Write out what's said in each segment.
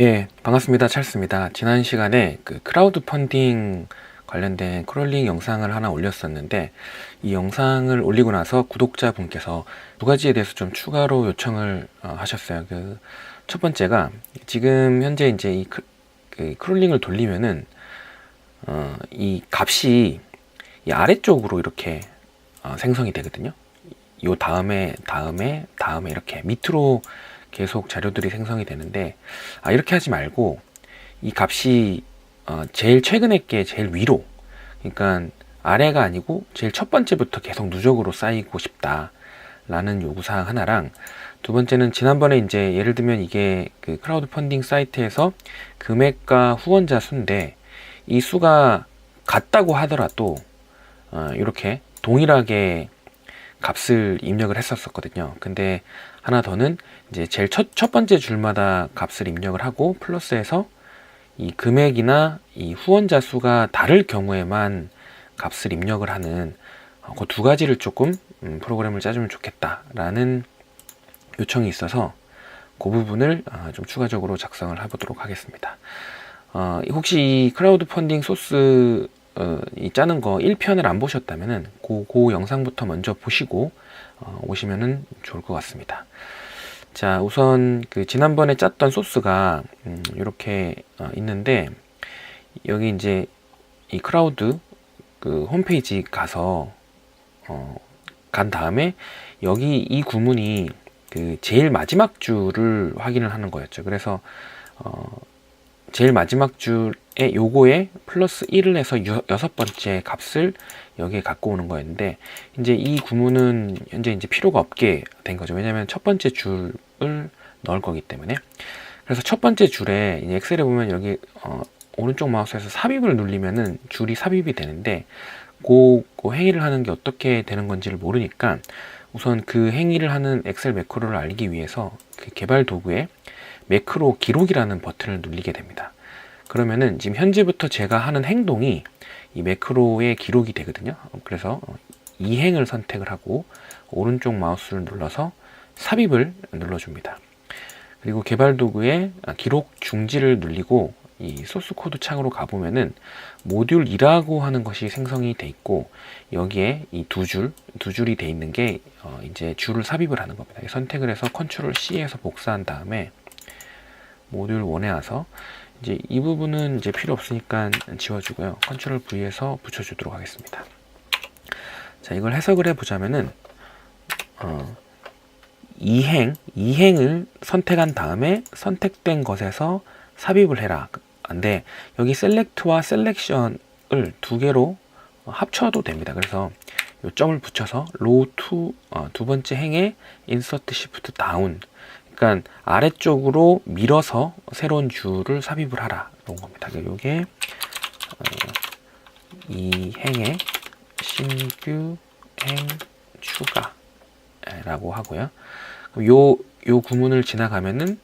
예, 반갑습니다. 찰스입니다. 지난 시간에 크라우드 펀딩 관련된 크롤링 영상을 하나 올렸었는데, 이 영상을 올리고 나서 구독자분께서 두 가지에 대해서 좀 추가로 요청을 하셨어요. 첫 번째가 지금 현재 이제 크롤링을 돌리면은 이 값이 이 아래쪽으로 이렇게 생성이 되거든요. 요 다음에 이렇게 밑으로 계속 자료들이 생성이 되는데, 이렇게 하지 말고 이 값이 제일 최근에 게 제일 위로, 그러니까 아래가 아니고 제일 첫 번째부터 계속 누적으로 쌓이고 싶다 라는 요구사항 하나랑, 두 번째는 지난번에 이제 예를 들면 이게 그 크라우드 펀딩 사이트에서 금액과 후원자 수인데, 이 수가 같다고 하더라도 이렇게 동일하게 값을 입력을 했었거든요. 근데 하나 더는 이제 제일 첫 번째 줄마다 값을 입력을 하고, 플러스해서 이 금액이나 이 후원자 수가 다를 경우에만 값을 입력을 하는 그 두 가지를 조금 프로그램을 짜주면 좋겠다라는 요청이 있어서 그 부분을 좀 추가적으로 작성을 해보도록 하겠습니다. 혹시 이 크라우드 펀딩 소스 이 짜는 거 1편을 안 보셨다면은 그 영상부터 먼저 보시고 오시면은 좋을 것 같습니다. 자, 우선 지난번에 짰던 소스가 이렇게 있는데, 여기 이제 이 크라우드 홈페이지 가서 간 다음에 여기 이 구문이 제일 마지막 줄을 확인을 하는 거였죠. 그래서 제일 마지막 줄에 요거에 플러스 1을 해서 여섯 번째 값을 여기에 갖고 오는 거였는데, 이제 이 구문은 현재 이제 필요가 없게 된 거죠. 왜냐면 첫 번째 줄을 넣을 거기 때문에. 그래서 첫 번째 줄에 이제 엑셀에 보면 여기 오른쪽 마우스에서 삽입을 누르면은 줄이 삽입이 되는데, 그 행위를 하는 게 어떻게 되는 건지를 모르니까 우선 그 행위를 하는 엑셀 매크로를 알기 위해서 그 개발 도구에 매크로 기록이라는 버튼을 누르게 됩니다. 그러면은 지금 현재부터 제가 하는 행동이 이 매크로에 기록이 되거든요. 그래서 이 행을 선택을 하고 오른쪽 마우스를 눌러서 삽입을 눌러줍니다. 그리고 개발 도구에 기록 중지를 누르고 이 소스 코드 창으로 가보면은 모듈 2라고 하는 것이 생성이 돼 있고, 여기에 이 두 줄이 돼 있는 게 이제 줄을 삽입을 하는 겁니다. 선택을 해서 컨트롤 C에서 복사한 다음에 모듈 1에 와서 이제 이 부분은 이제 필요 없으니까 지워주고요. 컨트롤 V에서 붙여주도록 하겠습니다. 자, 이걸 해석을 해보자면은 이행을 선택한 다음에 선택된 것에서 삽입을 해라. 근데 여기 셀렉트와 셀렉션을 두 개로 합쳐도 됩니다. 그래서 요 점을 붙여서 로우 두 번째 행에 인서트 시프트 다운, 그러니까 아래쪽으로 밀어서 새로운 줄을 삽입을 하라 이런 겁니다. 이게 이 행에 신규 행 추가라고 하고요. 요 구문을 지나가면은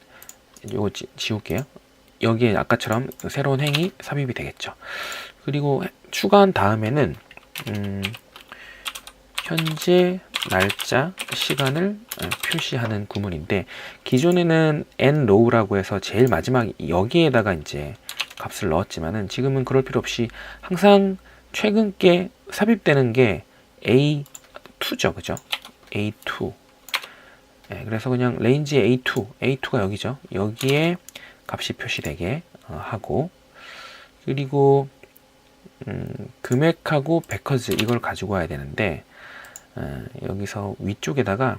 요거 지울게요. 여기에 아까처럼 새로운 행이 삽입이 되겠죠. 그리고 추가한 다음에는 현재 날짜, 시간을 표시하는 구문인데, 기존에는 nrow라고 해서 제일 마지막 여기에다가 이제 값을 넣었지만은 지금은 그럴 필요 없이 항상 최근 게 삽입되는 게 A2죠, 그죠? A2. 네, 그래서 그냥 레인지 A2가 여기죠. 여기에 값이 표시되게 하고, 그리고 금액하고 백허즈 이걸 가지고 와야 되는데, 여기서 위쪽에다가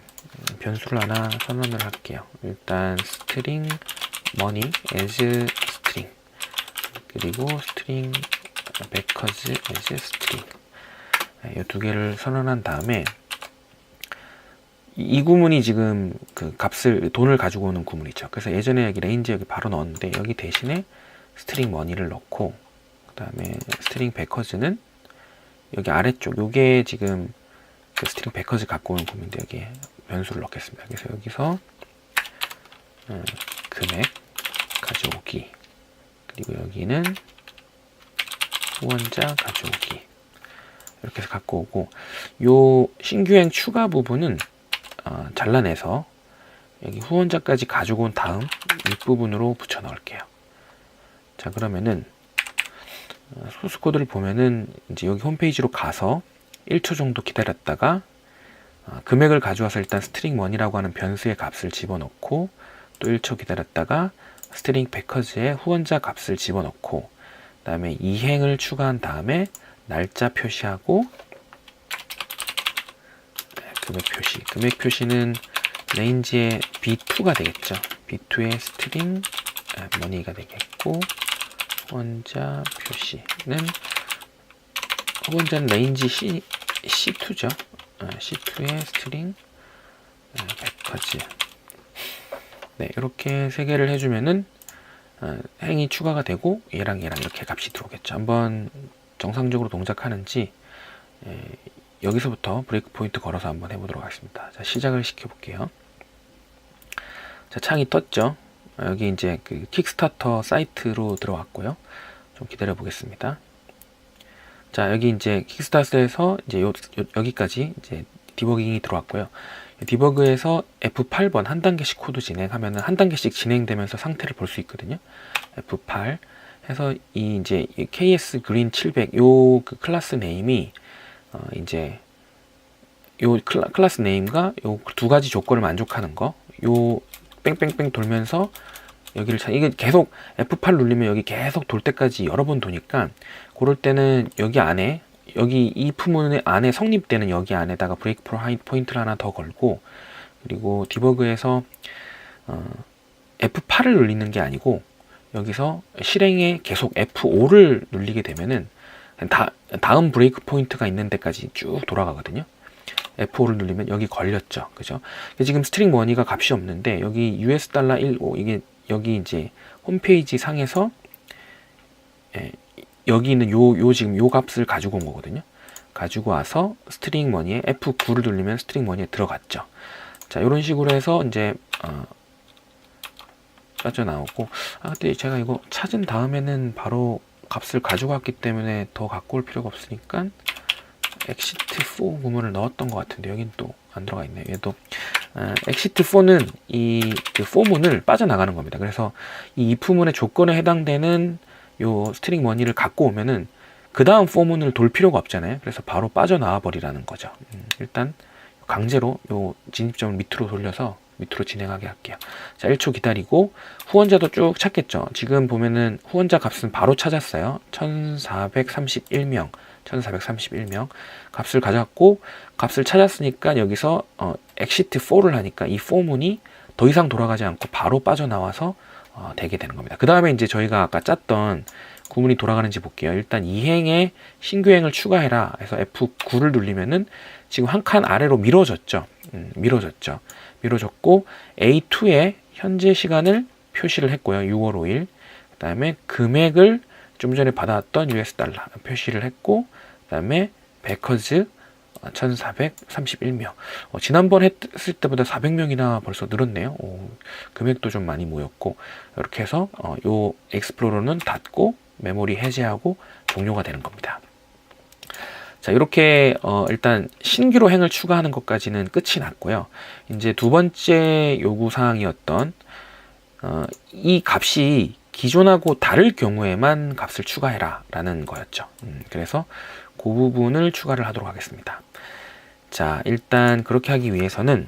변수를 하나 선언을 할게요. 일단 string money as string, 그리고 string because as string, 이 두 개를 선언한 다음에 이 구문이 지금 돈을 가지고 오는 구문이죠. 그래서 예전에 여기 레인지 여기 바로 넣었는데, 여기 대신에 string money를 넣고, 그 다음에 string backers는 여기 아래쪽, 요게 지금 스트링 백허즈 갖고 오는 구문인데 여기에 변수를 넣겠습니다. 그래서 여기서 금액 가져오기, 그리고 여기는 후원자 가져오기, 이렇게 해서 갖고 오고, 요 신규행 추가 부분은 잘라내서 여기 후원자까지 가지고 온 다음 윗부분으로 붙여 넣을게요. 자, 그러면은 소스 코드를 보면은 이제 여기 홈페이지로 가서 1초 정도 기다렸다가 금액을 가져와서 일단 스트링 머니라고 하는 변수의 값을 집어넣고 또 1초 기다렸다가 스트링 패커즈에 후원자 값을 집어넣고 그 다음에 이행을 추가한 다음에 날짜 표시하고 금액 표시는 레인지의 B2가 되겠죠. B2의 스트링 머니가 되겠고 후원자는 레인지 C2죠. C2의 스트링 패커즈. 네, 이렇게 세 개를 해주면은 행이 추가가 되고 얘랑 이렇게 값이 들어오겠죠. 한번 정상적으로 동작하는지 여기서부터 브레이크 포인트 걸어서 한번 해보도록 하겠습니다. 자, 시작을 시켜볼게요. 자, 창이 떴죠. 여기 이제 그 킥스타터 사이트로 들어왔고요. 좀 기다려 보겠습니다. 자, 여기 이제 킥스타터에서 이제 여기까지 이제 디버깅이 들어왔고요. 디버그에서 F8번 한 단계씩 코드 진행하면은 한 단계씩 진행되면서 상태를 볼 수 있거든요. F8 해서 이 이제 KS 그린 700 요 그 클래스 네임이 이제 요 클래스 네임과 요 두 가지 조건을 만족하는 거, 요 뺑뺑뺑 돌면서 여기를 이게 계속 F8 눌리면 여기 계속 돌 때까지 여러 번 도니까 그럴 때는 여기 안에 여기 이 부분 안에 성립되는 여기 안에다가 브레이크 포인트를 하나 더 걸고 그리고 디버그에서 F8을 눌리는 게 아니고 여기서 실행에 계속 F5를 눌리게 되면은 다음 브레이크 포인트가 있는 데까지 쭉 돌아가거든요. F5를 누르면 여기 걸렸죠. 그죠? 지금 스트링 머니가 값이 없는데 여기 $1.15 이게 여기 이제 홈페이지 상에서 여기 있는 지금 요 값을 가지고 온 거거든요. 가지고 와서 스트링 머니에 F9를 누르면 스트링 머니에 들어갔죠. 자, 이런 식으로 해서 이제 빠져나오고 근데 제가 이거 찾은 다음에는 바로 값을 가지고 왔기 때문에 더 갖고 올 필요가 없으니까 exit 4 부분을 넣었던 것 같은데 여긴 또 안 들어가 있네요. 얘도 exit 4는 이 그 포문을 빠져나가는 겁니다. 그래서 이 if문의 조건에 해당되는 요 스트링 머니를 갖고 오면은 그 다음 포문을 돌 필요가 없잖아요. 그래서 바로 빠져나와 버리라는 거죠. 일단 강제로 요 진입점을 밑으로 돌려서 밑으로 진행하게 할게요. 자, 1초 기다리고 후원자도 쭉 찾겠죠. 지금 보면은 후원자 값은 바로 찾았어요. 1431명 값을 가져왔고 값을 찾았으니까 여기서 exit 4를 하니까 이 포문이 더 이상 돌아가지 않고 바로 빠져나와서 되게 되는 겁니다. 그 다음에 이제 저희가 아까 짰던 구문이 돌아가는지 볼게요. 일단 이행에 신규행을 추가해라 해서 F9를 누르면은 지금 한 칸 아래로 밀어졌죠. 밀어졌고 A2에 현재 시간을 표시를 했고요. 6월 5일. 그 다음에 금액을 좀 전에 받아왔던 $, 표시를 했고 그 다음에 베커즈 1431명. 지난번 했을 때보다 400명이나 벌써 늘었네요. 금액도 좀 많이 모였고 이렇게 해서 요 익스플로러는 닫고 메모리 해제하고 종료가 되는 겁니다. 자, 이렇게 일단 신규로 행을 추가하는 것까지는 끝이 났고요. 이제 두 번째 요구사항이었던 이 값이 기존하고 다를 경우에만 값을 추가해라 라는 거였죠. 그래서 그 부분을 추가를 하도록 하겠습니다. 자, 일단 그렇게 하기 위해서는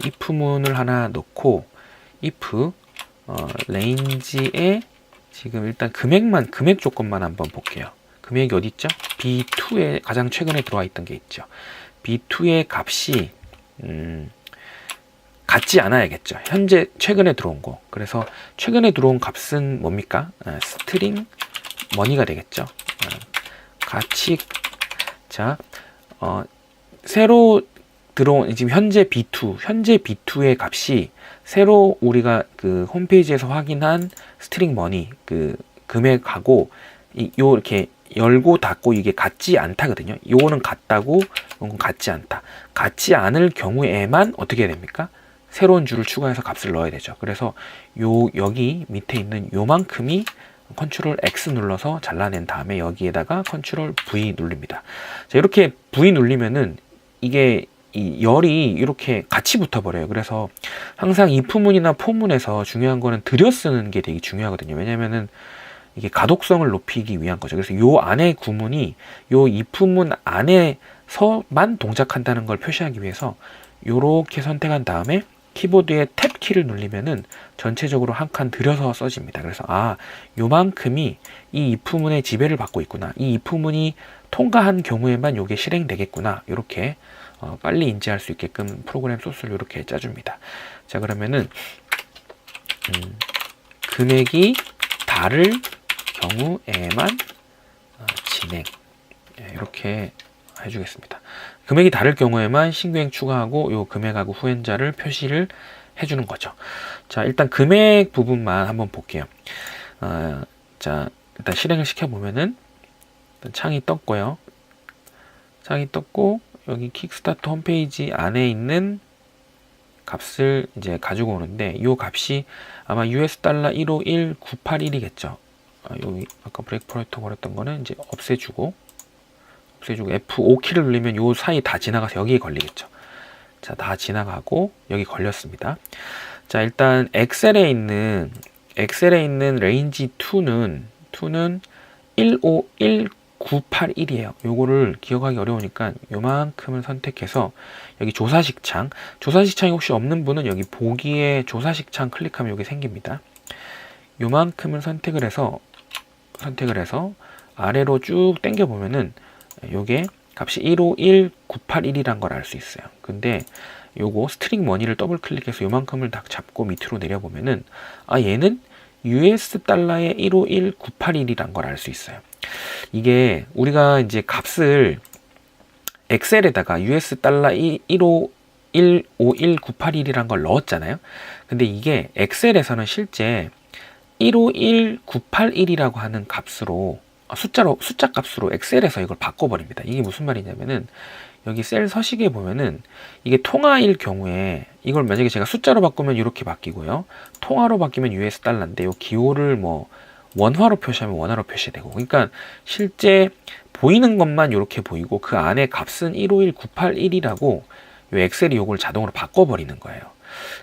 if문을 하나 넣고 if range에 지금 일단 금액 조건만 한번 볼게요. 금액이 어디 있죠? B2에 가장 최근에 들어와 있던 게 있죠. B2의 값이 같지 않아야겠죠. 현재 최근에 들어온 거. 그래서 최근에 들어온 값은 뭡니까? 스트링 머니가 되겠죠. 같이 자, 새로 들어온 지금 현재 B2의 값이 새로 우리가 그 홈페이지에서 확인한 스트링 머니 그 금액하고 요 이렇게 열고 닫고 이게 같지 않다거든요. 요거는 같다고, 요건 같지 않다. 같지 않을 경우에만 어떻게 해야 됩니까? 새로운 줄을 추가해서 값을 넣어야 되죠. 그래서 여기 밑에 있는 요만큼이 컨트롤 X 눌러서 잘라낸 다음에 여기에다가 컨트롤 V 눌립니다. 자, 이렇게 V 눌리면은 이게 이 열이 이렇게 같이 붙어버려요. 그래서 항상 if문이나 for문에서 중요한 거는 들여 쓰는 게 되게 중요하거든요. 왜냐면은 이게 가독성을 높이기 위한 거죠. 그래서 요 안에 구문이 요 if문 안에서만 동작한다는 걸 표시하기 위해서 요렇게 선택한 다음에 키보드의 탭 키를 누르면은 전체적으로 한 칸 들여서 써집니다. 그래서 요만큼이 이 if문의 지배를 받고 있구나. 이 if문이 통과한 경우에만 요게 실행되겠구나. 요렇게 빨리 인지할 수 있게끔 프로그램 소스를 이렇게 짜줍니다. 자, 그러면은 금액이 다를 경우에만 진행, 이렇게 해주겠습니다. 금액이 다를 경우에만 신규행 추가하고 요 금액하고 후행자를 표시를 해주는 거죠. 자, 일단 금액 부분만 한번 볼게요. 자, 일단 실행을 시켜보면은 일단 창이 떴고요. 창이 떴고 여기 킥스타터 홈페이지 안에 있는 값을 이제 가지고 오는데 이 값이 아마 US 달러 151981이겠죠. 여기 아까 브레이크 포인터 걸었던 거는 이제 없애주고 F5키를 누르면 요 사이 다 지나가서 여기에 걸리겠죠. 자, 다 지나가고 여기 걸렸습니다. 자, 일단 엑셀에 있는 레인지 2는 151981이에요. 요거를 기억하기 어려우니까 요만큼을 선택해서 여기 조사식창, 조사식창이 혹시 없는 분은 여기 보기에 조사식창 클릭하면 여기 생깁니다. 요만큼을 선택을 해서 아래로 쭉 당겨 보면은 요게 값이 151981이란 걸 알 수 있어요. 근데 요거 스트링 머니를 더블 클릭해서 요만큼을 딱 잡고 밑으로 내려보면은 얘는 US 달러의 151981이란 걸 알 수 있어요. 이게 우리가 이제 값을 엑셀에다가 US 달러 151981이란 걸 넣었잖아요. 근데 이게 엑셀에서는 실제 151981이라고 하는 값으로 숫자 값으로 엑셀에서 이걸 바꿔버립니다. 이게 무슨 말이냐면은 여기 셀 서식에 보면은 이게 통화일 경우에 이걸 만약에 제가 숫자로 바꾸면 이렇게 바뀌고요. 통화로 바뀌면 US 달러인데 요 기호를 뭐 원화로 표시하면 원화로 표시되고, 그러니까 실제 보이는 것만 이렇게 보이고 그 안에 값은 151981이라고 요 엑셀이 요걸 자동으로 바꿔버리는 거예요.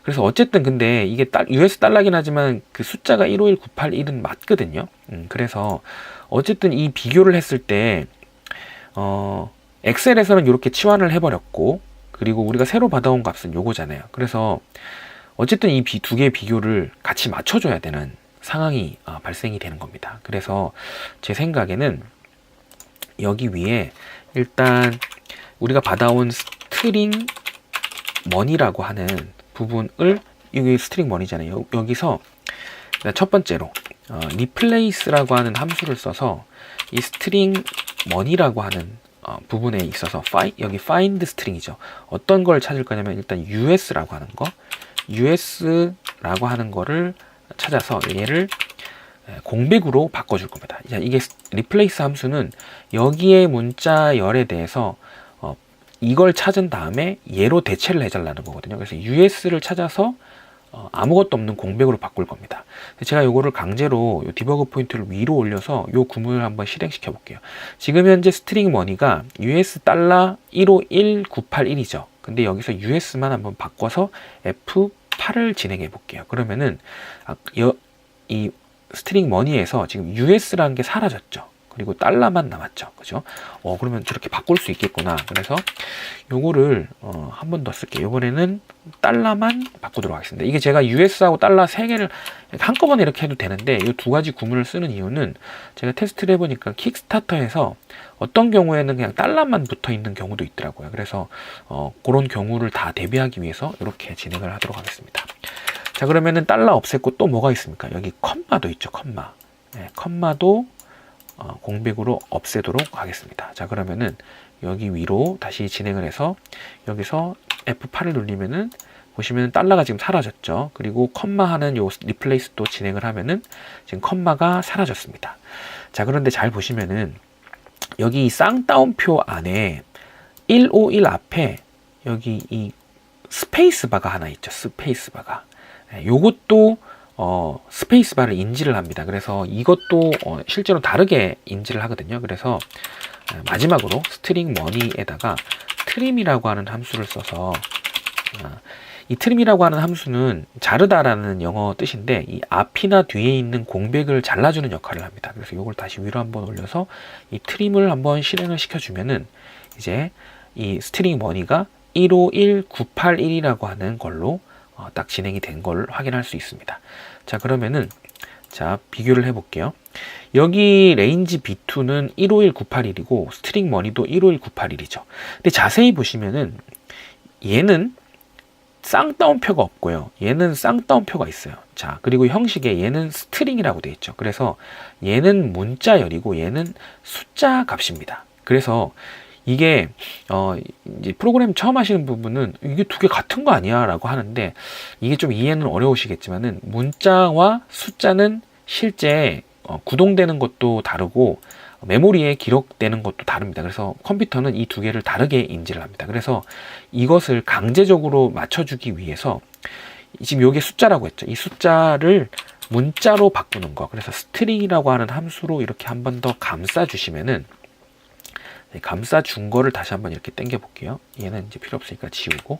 그래서 어쨌든 근데 이게 US 달러긴 하지만 그 숫자가 151981은 맞거든요. 그래서 어쨌든 이 비교를 했을 때 엑셀에서는 이렇게 치환을 해버렸고, 그리고 우리가 새로 받아온 값은 요거잖아요. 그래서 어쨌든 이 두 개의 비교를 같이 맞춰줘야 되는 상황이 발생이 되는 겁니다. 그래서 제 생각에는 여기 위에 일단 우리가 받아온 스트링 머니라고 하는 부분을, 여기 스트링 머니잖아요. 여기서 첫 번째로 replace라고 하는 함수를 써서 이 스트링 머니라고 하는 부분에 있어서 여기 find string이죠. 어떤 걸 찾을 거냐면 일단 US라고 하는 거, US라고 하는 거를 찾아서 얘를 공백으로 바꿔줄 겁니다. 이게 replace 함수는 여기에 문자열에 대해서 이걸 찾은 다음에 얘로 대체를 해달라는 거거든요. 그래서 US를 찾아서 아무것도 없는 공백으로 바꿀 겁니다. 제가 이거를 강제로 디버그 포인트를 위로 올려서 이 구문을 한번 실행시켜 볼게요. 지금 현재 스트링 머니가 US 달러 151981이죠. 근데 여기서 US만 한번 바꿔서 F8을 진행해 볼게요. 그러면은 이 스트링 머니에서 지금 US라는 게 사라졌죠. 그리고 달러만 남았죠. 그죠? 그러면 저렇게 바꿀 수 있겠구나. 그래서 요거를 한 번 더 쓸게요. 이번에는 달러만 바꾸도록 하겠습니다. 이게 제가 US하고 달러 3개를 한꺼번에 이렇게 해도 되는데 이 두 가지 구문을 쓰는 이유는 제가 테스트를 해보니까 킥스타터에서 어떤 경우에는 그냥 달러만 붙어 있는 경우도 있더라고요. 그래서 그런 경우를 다 대비하기 위해서 이렇게 진행을 하도록 하겠습니다. 자, 그러면은 달러 없앴고 또 뭐가 있습니까? 여기 컴마도 있죠. 컴마. 네, 컴마도 공백으로 없애도록 하겠습니다. 자, 그러면은 여기 위로 다시 진행을 해서 여기서 F8을 누르면은 보시면 달러가 지금 사라졌죠. 그리고 컴마 하는 요 리플레이스도 진행을 하면은 지금 컴마가 사라졌습니다. 자, 그런데 잘 보시면은 여기 이 쌍따옴표 안에 151 앞에 여기 이 스페이스 바가 하나 있죠. 스페이스 바가. 요것도 스페이스바를 인지를 합니다. 그래서 이것도 실제로 다르게 인지를 하거든요. 그래서 마지막으로 스트링 머니에다가 트림이라고 하는 함수를 써서 이 트림이라고 하는 함수는 자르다라는 영어 뜻인데 이 앞이나 뒤에 있는 공백을 잘라주는 역할을 합니다. 그래서 이걸 다시 위로 한번 올려서 이 트림을 한번 실행을 시켜주면은 이제 이 스트링 머니가 151981이라고 하는 걸로 딱 진행이 된 걸 확인할 수 있습니다. 자, 그러면은 자, 비교를 해볼게요. 여기 레인지 B2는 151981이고 스트링 머니도 151981이죠. 근데 자세히 보시면은 얘는 쌍따옴표가 없고요. 얘는 쌍따옴표가 있어요. 자, 그리고 형식에 얘는 스트링이라고 되어 있죠. 그래서 얘는 문자열이고 얘는 숫자 값입니다. 그래서 이게 이제 프로그램 처음 하시는 부분은 이게 두 개 같은 거 아니야? 라고 하는데 이게 좀 이해는 어려우시겠지만은 문자와 숫자는 실제 구동되는 것도 다르고 메모리에 기록되는 것도 다릅니다. 그래서 컴퓨터는 이 두 개를 다르게 인지를 합니다. 그래서 이것을 강제적으로 맞춰주기 위해서 지금 이게 숫자라고 했죠. 이 숫자를 문자로 바꾸는 거. 그래서 스트링이라고 하는 함수로 이렇게 한 번 더 감싸 주시면은 감싸 준 거를 다시 한번 이렇게 당겨 볼게요. 얘는 이제 필요 없으니까 지우고.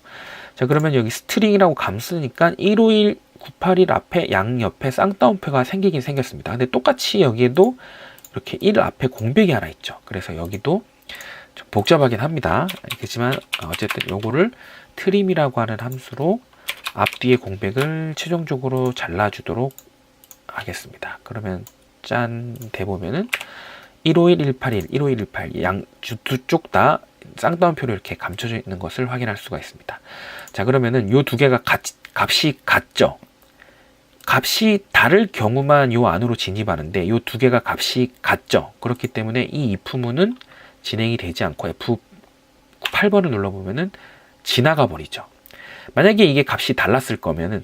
자, 그러면 여기 스트링이라고 감쓰니까 151981 앞에 양옆에 쌍따옴표가 생기긴 생겼습니다. 근데 똑같이 여기에도 이렇게 1 앞에 공백이 하나 있죠. 그래서 여기도 좀 복잡하긴 합니다. 그렇지만 어쨌든 요거를 트림이라고 하는 함수로 앞뒤의 공백을 최종적으로 잘라주도록 하겠습니다. 그러면 짠 대보면은 151181, 151118 양 두 쪽 다 쌍따옴표로 이렇게 감춰져 있는 것을 확인할 수가 있습니다. 자, 그러면은 요 두 개가 값이 같죠. 값이 다를 경우만 요 안으로 진입하는데 요 두 개가 값이 같죠. 그렇기 때문에 이 if문은 진행이 되지 않고 F8번을 눌러보면은 지나가 버리죠. 만약에 이게 값이 달랐다면은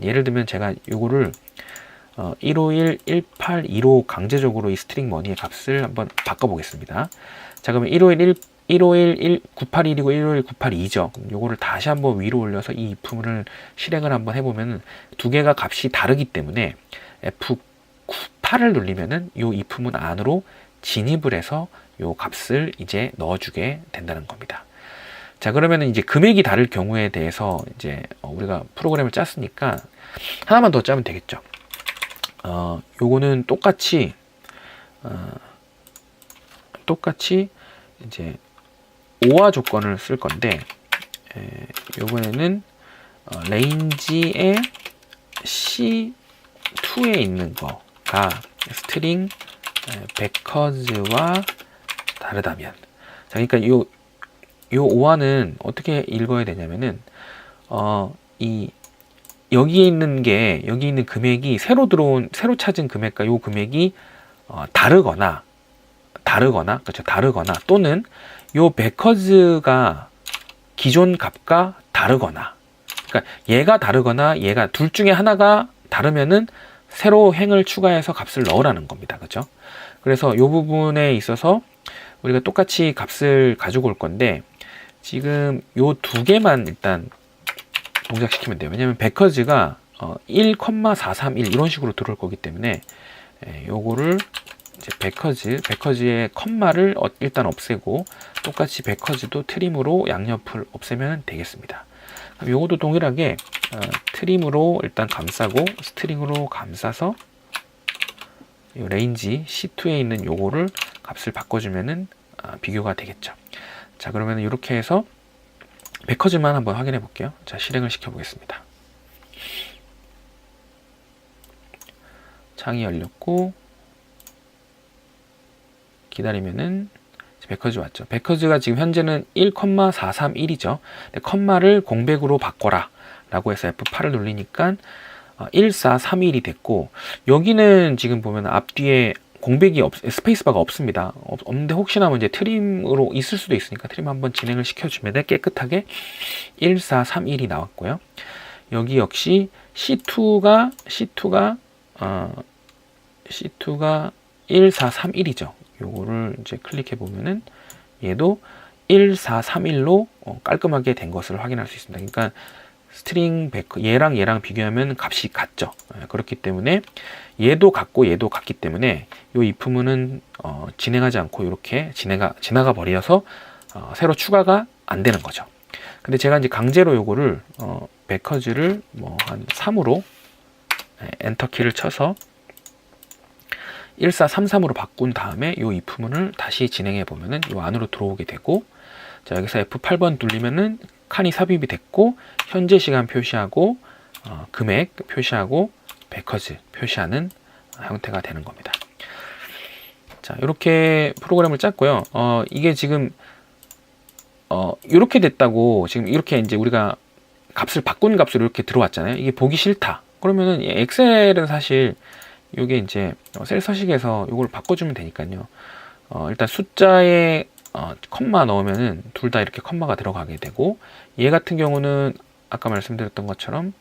예를 들면 제가 요거를 151182로 강제적으로 이 스트링 머니의 값을 한번 바꿔보겠습니다. 자, 그러면 1511-981이고 151982죠. 요거를 다시 한번 위로 올려서 이 if문을 실행을 한번 해보면 두 개가 값이 다르기 때문에 F98을 누르면은 요 if문 안으로 진입을 해서 요 값을 이제 넣어주게 된다는 겁니다. 자, 그러면 이제 금액이 다를 경우에 대해서 이제 우리가 프로그램을 짰으니까 하나만 더 짜면 되겠죠. 요거는 똑같이 이제 오화 조건을 쓸 건데 요번에는 레인지의 C2에 있는 거가 스트링 because와 다르다면, 자, 그러니까 요 오화는 어떻게 읽어야 되냐면은 여기 있는 금액이 새로 찾은 금액과 요 금액이 다르거나 또는 요 because가 기존 값과 다르거나, 그러니까 얘가 다르거나 얘가 둘 중에 하나가 다르면은 새로 행을 추가해서 값을 넣으라는 겁니다. 그죠? 그래서 요 부분에 있어서 우리가 똑같이 값을 가지고 올 건데 지금 요 두 개만 일단 동작시키면 돼요. 왜냐면 because가 1,431 이런 식으로 들어올 거기 때문에 요거를 이제 because의 컴마를 일단 없애고 똑같이 because도 트림으로 양옆을 없애면 되겠습니다. 그럼 요것도 동일하게 트림으로 일단 감싸고 스트링으로 감싸서 요 레인지 C2에 있는 요거를 값을 바꿔주면은 비교가 되겠죠. 자, 그러면 이렇게 해서 because만 한번 확인해 볼게요. 자, 실행을 시켜 보겠습니다. 창이 열렸고 기다리면은 because 왔죠. because가 지금 현재는 1,431이죠. 컴마를 공백으로 바꿔라 라고 해서 F8을 눌리니까 1431이 됐고, 여기는 지금 보면 앞뒤에 공백이 스페이스바가 없습니다. 없는데 혹시나 이제 트림으로 있을 수도 있으니까 트림 한번 진행을 시켜주면 깨끗하게 1431이 나왔고요. 여기 역시 C2가 1431이죠. 요거를 이제 클릭해 보면은 얘도 1431로 깔끔하게 된 것을 확인할 수 있습니다. 그러니까 스트링 얘랑 비교하면 값이 같죠. 그렇기 때문에 얘도 같기 때문에 이 if문은 진행하지 않고 이렇게 지나가 버려서 새로 추가가 안 되는 거죠. 근데 제가 이제 강제로 요거를 백허즈를 뭐 한 3으로 엔터 키를 쳐서 1433으로 바꾼 다음에 요 if문을 다시 진행해 보면은 요 안으로 들어오게 되고, 자 여기서 F8번 눌리면은 칸이 삽입이 됐고 현재 시간 표시하고 금액 표시하고 백허즈 표시하는 형태가 되는 겁니다. 자 이렇게 프로그램을 짰고요. 이게 지금 이렇게 됐다고, 지금 이렇게 이제 우리가 값을 바꾼 값으로 이렇게 들어왔잖아요. 이게 보기 싫다 그러면은 엑셀은 사실 이게 이제 셀 서식에서 이걸 바꿔주면 되니까요. 일단 숫자에 컴마 넣으면은 둘 다 이렇게 컴마가 들어가게 되고, 얘 같은 경우는 아까 말씀드렸던 것처럼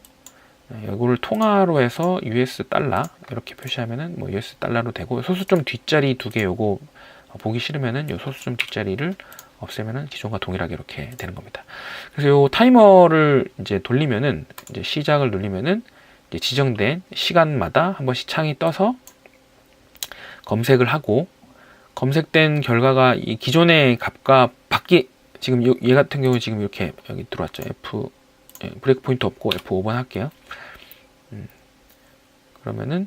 이거를 통화로 해서 US 달러 이렇게 표시하면은 뭐 US 달러로 되고, 소수점 뒷자리 두 개 요거 보기 싫으면은 요 소수점 뒷자리를 없애면은 기존과 동일하게 이렇게 되는 겁니다. 그래서 요 타이머를 이제 돌리면은, 이제 시작을 누르면은 이제 지정된 시간마다 한 번씩 창이 떠서 검색을 하고, 검색된 결과가 이 기존의 값과 지금 얘 같은 경우 지금 이렇게 여기 들어왔죠. 브레이크 포인트 없고 F5번 할게요. 그러면은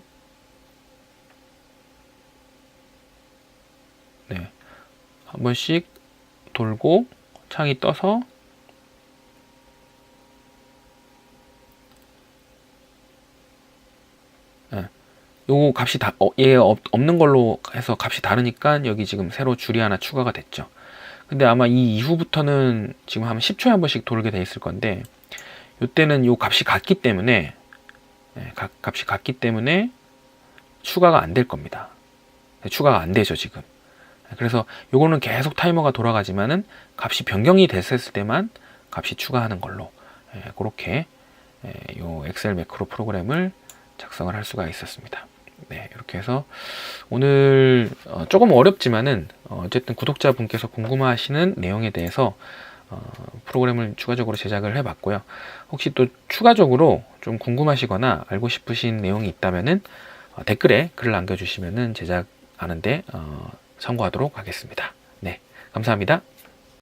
네, 한 번씩 돌고 창이 떠서 요거 값이 얘 없는 걸로 해서 값이 다르니까 여기 지금 새로 줄이 하나 추가가 됐죠. 근데 아마 이 이후부터는 지금 한 10초에 한 번씩 돌게 돼 있을 건데, 요때는 요 값이 같기 때문에 추가가 안 될 겁니다. 추가가 안 되죠 지금. 그래서 요거는 계속 타이머가 돌아가지만은 값이 변경이 됐을 때만 값이 추가하는 걸로, 그렇게 요 엑셀 매크로 프로그램을 작성을 할 수가 있었습니다. 네, 이렇게 해서 오늘 조금 어렵지만은 어쨌든 구독자분께서 궁금하시는 내용에 대해서 프로그램을 추가적으로 제작을 해봤고요. 혹시 또 추가적으로 좀 궁금하시거나 알고 싶으신 내용이 있다면은 댓글에 글을 남겨주시면은 제작하는데 참고하도록 하겠습니다. 네, 감사합니다.